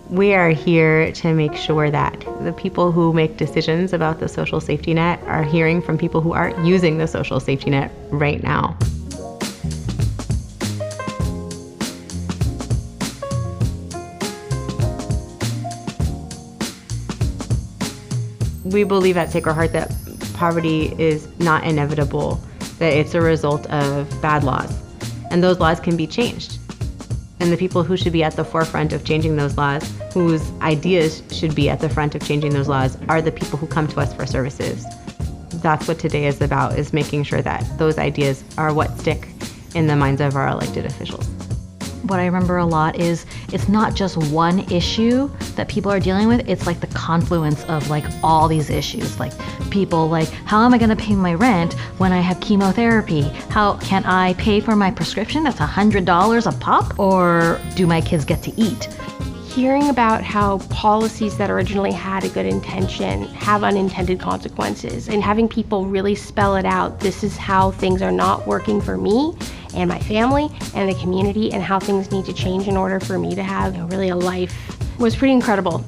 We are here to make sure that the people who make decisions about the social safety net are hearing from people who are using the social safety net right now. We believe at Sacred Heart that poverty is not inevitable, that it's a result of bad laws, and those laws can be changed. And the people who should be at the forefront of changing those laws, whose ideas should be at the front of changing those laws, are the people who come to us for services. That's what today is about, is making sure that those ideas are what stick in the minds of our elected officials. What I remember a lot is it's not just one issue that people are dealing with, it's like the confluence of like all these issues. Like people like, how am I gonna pay my rent when I have chemotherapy? How can I pay for my prescription that's $100 a pop? Or do my kids get to eat? Hearing about how policies that originally had a good intention have unintended consequences, and having people really spell it out, this is how things are not working for me and my family and the community, and how things need to change in order for me to have really a life, was pretty incredible.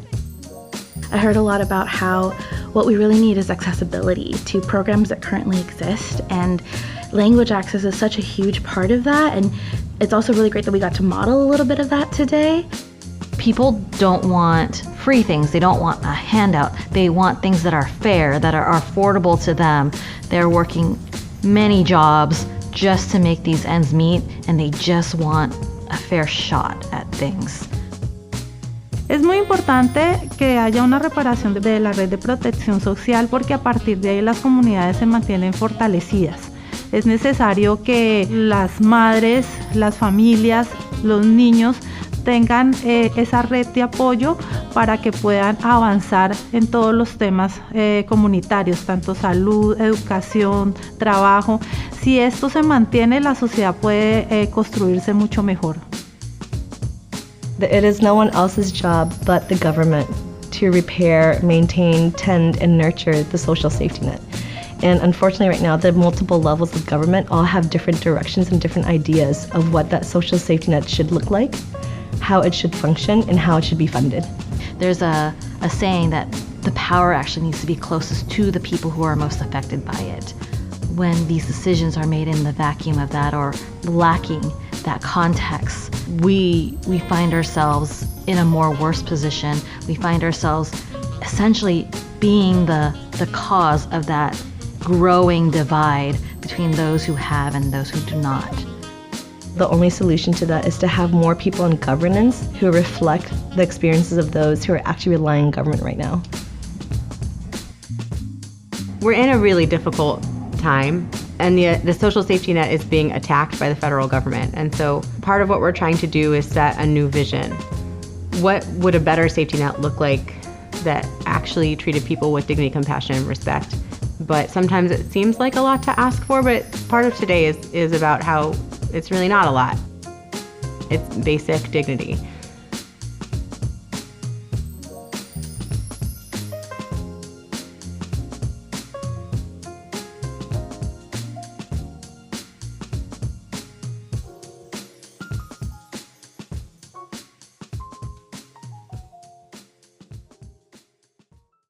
I heard a lot about how what we really need is accessibility to programs that currently exist, and language access is such a huge part of that, and it's also really great that we got to model a little bit of that today. People don't want free things, they don't want a handout, they want things that are fair, that are affordable to them. They're working many jobs just to make these ends meet, and they just want a fair shot at things. Es muy importante que haya una reparación de la red de protección social, porque a partir de ahí las comunidades se mantienen fortalecidas. Es necesario que las madres, las familias, los niños tengan esa red de apoyo para que puedan avanzar en todos los temas comunitarios, tanto salud, educación, trabajo. Si esto se mantiene, la sociedad puede construirse mucho mejor. It is no one else's job but the government to repair, maintain, tend, and nurture the social safety net. And unfortunately right now, the multiple levels of government all have different directions and different ideas of what that social safety net should look like, how it should function, and how it should be funded. There's a saying that the power actually needs to be closest to the people who are most affected by it. When these decisions are made in the vacuum of that, or lacking that context, we find ourselves in a more worse position. We find ourselves essentially being the cause of that growing divide between those who have and those who do not. The only solution to that is to have more people in governance who reflect the experiences of those who are actually relying on government right now. We're in a really difficult time, and the social safety net is being attacked by the federal government. And so part of what we're trying to do is set a new vision. What would a better safety net look like that actually treated people with dignity, compassion, and respect? But sometimes it seems like a lot to ask for, but part of today is about how it's really not a lot. It's basic dignity.